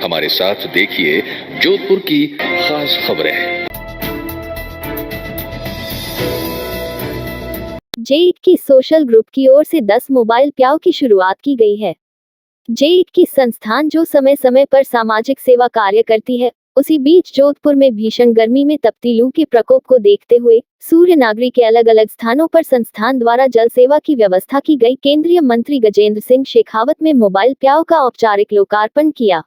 हमारे साथ देखिए जोधपुर की खास खबरें। जे8 की सोशल ग्रुप की ओर से 10 मोबाइल प्याऊ की शुरुआत की गई है। जे8 की संस्थान जो समय समय पर सामाजिक सेवा कार्य करती है, उसी बीच जोधपुर में भीषण गर्मी में तपती लू के प्रकोप को देखते हुए सूर्य नागरी के अलग अलग स्थानों पर संस्थान द्वारा जल सेवा की व्यवस्था की गई। केंद्रीय मंत्री गजेंद्र सिंह शेखावत ने मोबाइल प्याऊ का औपचारिक लोकार्पण किया।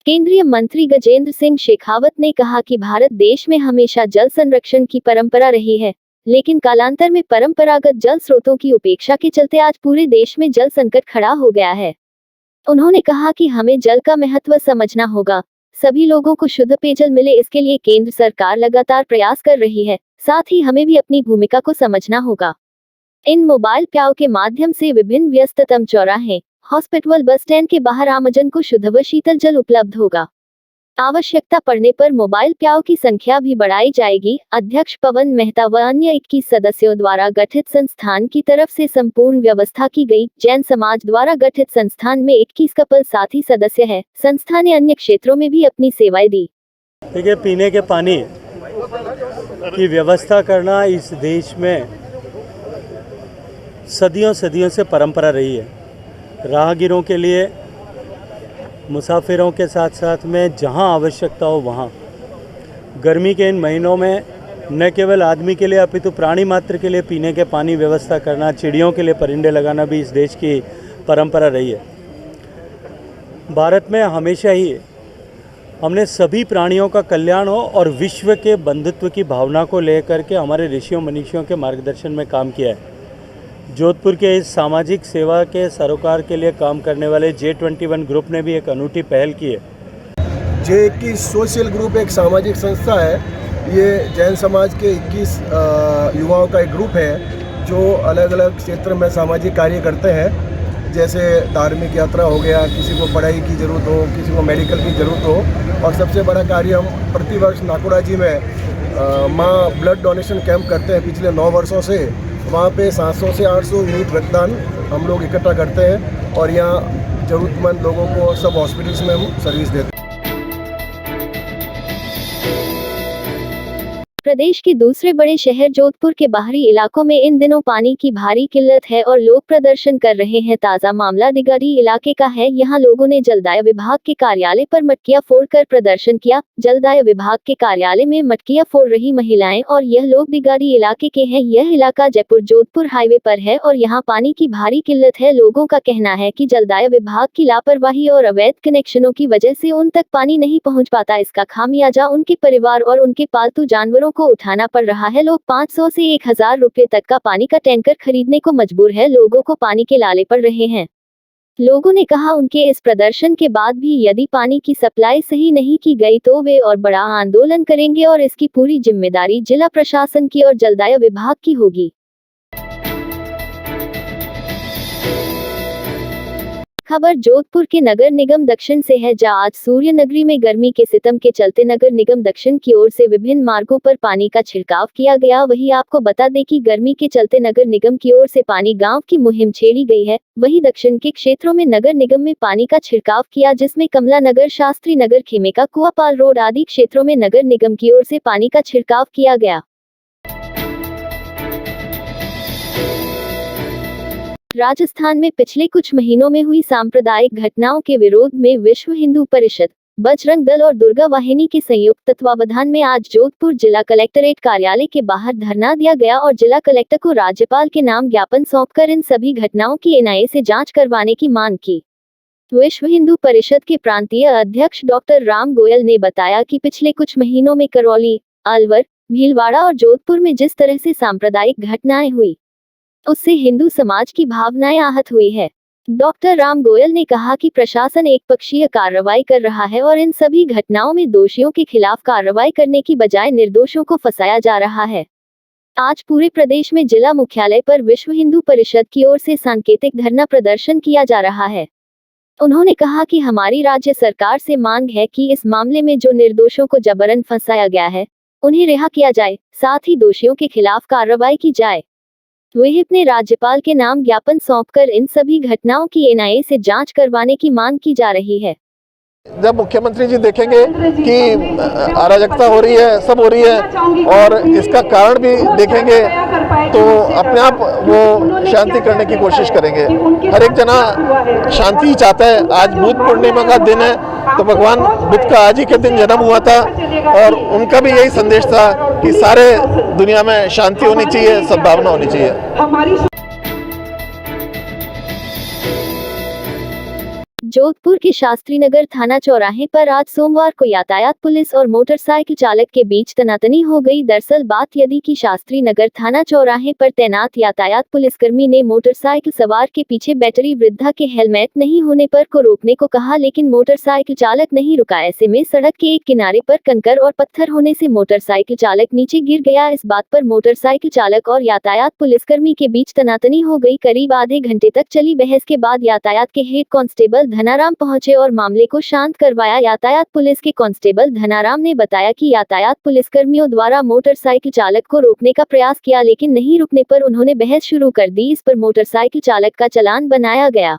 केंद्रीय मंत्री गजेंद्र सिंह शेखावत ने कहा कि भारत देश में हमेशा जल संरक्षण की परंपरा रही है, लेकिन कालांतर में परंपरागत जल स्रोतों की उपेक्षा के चलते आज पूरे देश में जल संकट खड़ा हो गया है। उन्होंने कहा कि हमें जल का महत्व समझना होगा। सभी लोगों को शुद्ध पेयजल मिले, इसके लिए केंद्र सरकार लगातार प्रयास कर रही है। साथ ही हमें भी अपनी भूमिका को समझना होगा। इन मोबाइल प्याऊ के माध्यम से विभिन्न व्यस्ततम चौराहे, हॉस्पिटल, बस स्टैंड के बाहर आमजन को शुद्ध व शीतल जल उपलब्ध होगा। आवश्यकता पड़ने पर मोबाइल प्याऊ की संख्या भी बढ़ाई जाएगी। अध्यक्ष पवन मेहता व अन्य 21 सदस्यों द्वारा गठित संस्थान की तरफ से संपूर्ण व्यवस्था की गई। जैन समाज द्वारा गठित संस्थान में 21 कपल साथी सदस्य है। संस्था ने अन्य क्षेत्रों में भी अपनी सेवाएं दी। देखिए, पीने के पानी की व्यवस्था करना इस देश में सदियों सदियों से परंपरा रही है। राहगीरों के लिए, मुसाफिरों के साथ साथ में जहां आवश्यकता हो वहां, गर्मी के इन महीनों में न केवल आदमी के लिए अपितु प्राणी मात्र के लिए पीने के पानी व्यवस्था करना, चिड़ियों के लिए परिंदे लगाना भी इस देश की परंपरा रही है। भारत में हमेशा ही हमने सभी प्राणियों का कल्याण हो और विश्व के बंधुत्व की भावना को लेकर के हमारे ऋषियों मनीषियों के मार्गदर्शन में काम किया है। जोधपुर के इस सामाजिक सेवा के सरोकार के लिए काम करने वाले J21 ग्रुप ने भी एक अनूठी पहल की है। जे8 की सोशल ग्रुप एक सामाजिक संस्था है। ये जैन समाज के 21 युवाओं का एक ग्रुप है जो अलग अलग क्षेत्र में सामाजिक कार्य करते हैं। जैसे धार्मिक यात्रा हो गया, किसी को पढ़ाई की ज़रूरत हो, किसी को मेडिकल की ज़रूरत हो। और सबसे बड़ा कार्य हम प्रतिवर्ष नाकुड़ा जी में माँ ब्लड डोनेशन कैंप करते हैं पिछले 9 वर्षों से। वहाँ पे 700 से 800 यूनिट रक्तदान हम लोग इकट्ठा करते हैं और यहाँ ज़रूरतमंद लोगों को सब हॉस्पिटल्स में हम सर्विस देते हैं। प्रदेश के दूसरे बड़े शहर जोधपुर के बाहरी इलाकों में इन दिनों पानी की भारी किल्लत है और लोग प्रदर्शन कर रहे हैं। ताजा मामला दिगारी इलाके का है। यहां लोगों ने जलदाय विभाग के कार्यालय पर मटकियां फोड़कर प्रदर्शन किया। जलदाय विभाग के कार्यालय में मटकियां फोड़ रही महिलाएं और यह लोग दिगारी इलाके के हैं। यह इलाका जयपुर जोधपुर हाईवे पर है और यहाँ पानी की भारी किल्लत है। लोगों का कहना है कि जलदाय विभाग की लापरवाही और अवैध कनेक्शनों की वजह से उन तक पानी नहीं पहुँच पाता। इसका खामियाजा उनके परिवार और उनके पालतू जानवरों को उठाना पड़ रहा है। लोग 500 से 1000 रुपए तक का पानी का टैंकर खरीदने को मजबूर है। लोगों को पानी के लाले पड़ रहे हैं। लोगों ने कहा उनके इस प्रदर्शन के बाद भी यदि पानी की सप्लाई सही नहीं की गई तो वे और बड़ा आंदोलन करेंगे और इसकी पूरी जिम्मेदारी जिला प्रशासन की और जलदाय विभाग की होगी। खबर जोधपुर के नगर निगम दक्षिण से है, जहां आज सूर्य नगरी में गर्मी के सितम के चलते नगर निगम दक्षिण की ओर से विभिन्न मार्गों पर पानी का छिड़काव किया गया। वहीं आपको बता दें कि गर्मी के चलते नगर निगम की ओर से पानी गांव की मुहिम छेड़ी गई है। वहीं दक्षिण के क्षेत्रों में नगर निगम में पानी का छिड़काव किया, जिसमें कमला नगर, शास्त्री नगर, खेमेका, कुआपाल रोड आदि क्षेत्रों में नगर निगम की ओर से पानी का छिड़काव किया गया। राजस्थान में पिछले कुछ महीनों में हुई सांप्रदायिक घटनाओं के विरोध में विश्व हिंदू परिषद, बजरंग दल और दुर्गा वाहिनी के संयुक्त तत्वावधान में आज जोधपुर जिला कलेक्टरेट कार्यालय के बाहर धरना दिया गया और जिला कलेक्टर को राज्यपाल के नाम ज्ञापन सौंपकर इन सभी घटनाओं की एनआईए से जांच करवाने की मांग की। विश्व हिंदू परिषद के प्रांतीय अध्यक्ष डॉक्टर राम गोयल ने बताया कि पिछले कुछ महीनों में करौली, अलवर, भीलवाड़ा और जोधपुर में जिस तरह से सांप्रदायिक घटनाएं हुई, उससे हिंदू समाज की भावनाएं आहत हुई है। डॉक्टर राम गोयल ने कहा कि प्रशासन एक पक्षीय कार्रवाई कर रहा है और इन सभी घटनाओं में दोषियों के खिलाफ कार्रवाई करने की बजाय निर्दोषों को फंसाया जा रहा है। आज पूरे प्रदेश में जिला मुख्यालय पर विश्व हिंदू परिषद की ओर से सांकेतिक धरना प्रदर्शन किया जा रहा है। उन्होंने कहा कि हमारी राज्य सरकार से मांग है कि इस मामले में जो निर्दोषों को जबरन फंसाया गया है, उन्हें रिहा किया जाए, साथ ही दोषियों के खिलाफ कार्रवाई की जाए। विहिप ने राज्यपाल के नाम ज्ञापन सौंपकर इन सभी घटनाओं की एनआईए से जांच करवाने की मांग की जा रही है। जब मुख्यमंत्री जी देखेंगे कि अराजकता हो रही है, सब हो रही है और इसका कारण भी देखेंगे तो अपने आप वो शांति करने की कोशिश करेंगे। हर एक जना शांति ही चाहता है। आज बुद्ध पूर्णिमा का दिन है तो भगवान बुद्ध का आज ही के दिन जन्म हुआ था और उनका भी यही संदेश था कि सारे दुनिया में शांति होनी चाहिए, सद्भावना होनी चाहिए। जोधपुर के शास्त्री नगर थाना चौराहे पर आज सोमवार को यातायात पुलिस और मोटरसाइकिल चालक के बीच तनातनी हो गई। दरअसल बात यदि कि शास्त्री नगर थाना चौराहे पर तैनात यातायात पुलिसकर्मी ने मोटरसाइकिल सवार के पीछे बैटरी वृद्धा के हेलमेट नहीं होने पर को रोकने को कहा, लेकिन मोटरसाइकिल चालक नहीं रुका। ऐसे में सड़क के एक किनारे पर कंकर और पत्थर होने से मोटरसाइकिल चालक नीचे गिर गया। इस बात पर मोटरसाइकिल चालक और यातायात पुलिसकर्मी के बीच तनातनी हो गई। करीब आधे घंटे तक चली बहस के बाद यातायात के हेड कांस्टेबल धनाराम पहुंचे और मामले को शांत करवाया। यातायात पुलिस के कांस्टेबल धनाराम ने बताया कि यातायात पुलिसकर्मियों द्वारा मोटरसाइकिल चालक को रोकने का प्रयास किया, लेकिन नहीं रुकने पर उन्होंने बहस शुरू कर दी। इस पर मोटरसाइकिल चालक का चालान बनाया गया।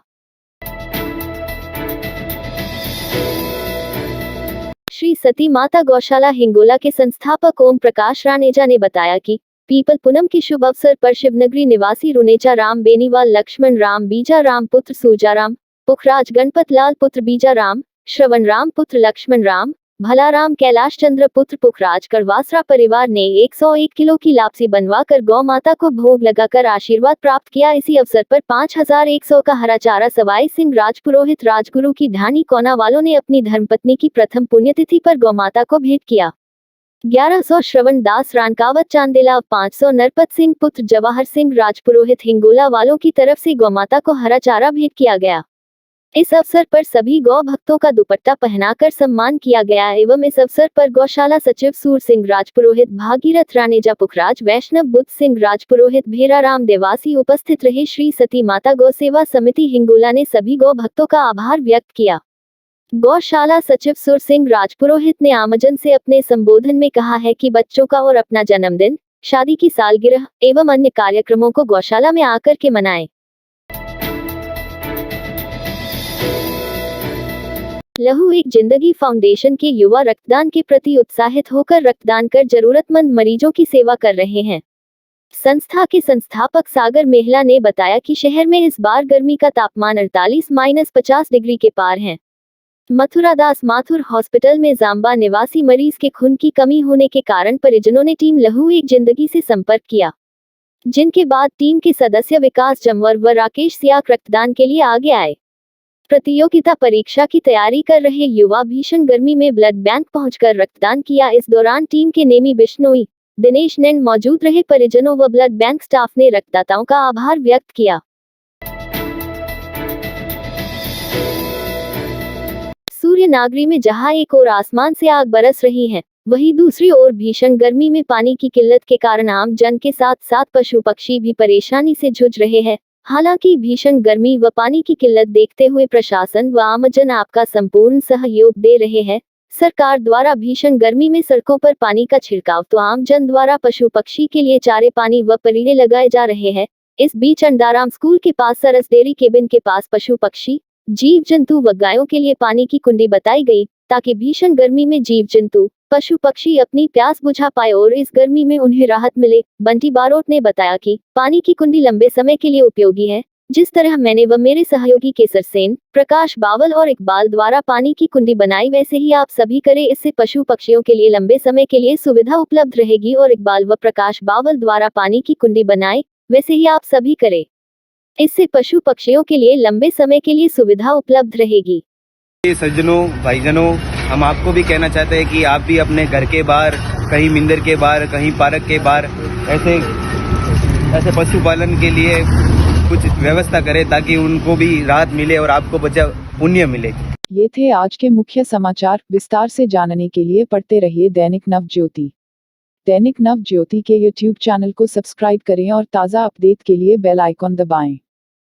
श्री सती माता गौशाला हिंगोला के संस्थापक ओम प्रकाश रानेजा ने बताया कि पीपल पूनम के शुभ अवसर पर शिवनगरी निवासी रुनेचा राम बेनीवाल, लक्ष्मण राम, बीजा राम पुत्र सूजाराम, पुखराज गणपत लाल पुत्र बीजा राम, श्रवण राम पुत्र लक्ष्मण राम, भला राम, कैलाश चंद्र पुत्र पुखराज करवासरा परिवार ने 101 किलो की लापसी बनवाकर गौ माता को भोग लगाकर आशीर्वाद प्राप्त किया। इसी अवसर पर 5100 का हरा चारा सवाई सिंह राजपुरोहित राजगुरु की ढानी कोना वालों ने अपनी धर्मपत्नी की प्रथम पुण्यतिथि पर गौ माता को भेंट किया। 1100 श्रवण दास रानकावत चांदेला, 500 नरपत सिंह पुत्र जवाहर सिंह राजपुरोहित हिंगोला वालों की तरफ से गौ माता को हरा चारा भेंट किया गया। इस अवसर पर सभी गौ भक्तों का दुपट्टा पहनाकर सम्मान किया गया एवं इस अवसर पर गौशाला सचिव सूर सिंह राजपुरोहित, भागीरथ रानेजा, पुखराज वैष्णव, बुद्ध सिंह राजपुरोहित, भेराराम देवासी उपस्थित रहे। श्री सती माता गौ सेवा समिति हिंगोला ने सभी गौ भक्तों का आभार व्यक्त किया। गौशाला सचिव सुर सिंह राजपुरोहित ने आमजन से अपने संबोधन में कहा है कि बच्चों का और अपना जन्मदिन, शादी की सालगिरह एवं अन्य कार्यक्रमों को गौशाला में आकर के मनाएं। लहू एक जिंदगी फाउंडेशन के युवा रक्तदान के प्रति उत्साहित होकर रक्तदान कर जरूरतमंद मरीजों की सेवा कर रहे हैं। संस्था के संस्थापक सागर मेहला ने बताया कि शहर में इस बार गर्मी का तापमान 48-50 डिग्री के पार है। मथुरादास माथुर हॉस्पिटल में जाम्बा निवासी मरीज के खून की कमी होने के कारण परिजनों ने टीम लहू एक जिंदगी से संपर्क किया, जिनके बाद टीम के सदस्य विकास जमवर व राकेश सियाक रक्तदान के लिए आगे आए। प्रतियोगिता परीक्षा की तैयारी कर रहे युवा भीषण गर्मी में ब्लड बैंक पहुंचकर रक्तदान किया। इस दौरान टीम के नेमी बिश्नोई, दिनेश नैन मौजूद रहे। परिजनों व ब्लड बैंक स्टाफ ने रक्तदाताओं का आभार व्यक्त किया। सूर्यनागरी में जहां एक ओर आसमान से आग बरस रही है, वहीं दूसरी ओर भीषण गर्मी में पानी की किल्लत के कारण आम जन के साथ साथ पशु पक्षी भी परेशानी से जूझ रहे हैं। हालांकि भीषण गर्मी व पानी की किल्लत देखते हुए प्रशासन व आमजन आपका संपूर्ण सहयोग दे रहे हैं। सरकार द्वारा भीषण गर्मी में सड़कों पर पानी का छिड़काव तो आमजन द्वारा पशु पक्षी के लिए चारे पानी व परीरे लगाए जा रहे हैं। इस बीच अंडाराम स्कूल के पास सरस डेयरी केबिन के पास पशु पक्षी, जीव जंतु व गायों के लिए पानी की कुंडी बताई गई, ताकि भीषण गर्मी में जीव जंतु, पशु पक्षी अपनी प्यास बुझा पाए और इस गर्मी में उन्हें राहत मिले। बंटी बारोट ने बताया कि पानी की कुंडी लंबे समय के लिए उपयोगी है। जिस तरह मैंने व मेरे सहयोगी केसर सेन, प्रकाश बावल और इकबाल द्वारा पानी की कुंडी बनाई, वैसे ही आप सभी करें। इससे पशु पक्षियों के लिए लंबे समय के लिए सुविधा उपलब्ध रहेगी। और इकबाल व प्रकाश बावल द्वारा पानी की कुंडी बनाए, वैसे ही आप सभी करें। इससे पशु पक्षियों के लिए लंबे समय के लिए सुविधा उपलब्ध रहेगी। सज्जनों, भाईजनों, हम आपको भी कहना चाहते हैं कि आप भी अपने घर के बाहर, कहीं मंदिर के बाहर, कहीं पार्क के बाहर ऐसे पशुपालन के लिए कुछ व्यवस्था करें, ताकि उनको भी राहत मिले और आपको बचा पुण्य मिले। ये थे आज के मुख्य समाचार। विस्तार से जानने के लिए पढ़ते रहिए दैनिक नवज्योति। दैनिक नवज्योति के YouTube चैनल को सब्सक्राइब करें और ताज़ा अपडेट के लिए बेल आइकॉन दबाएं।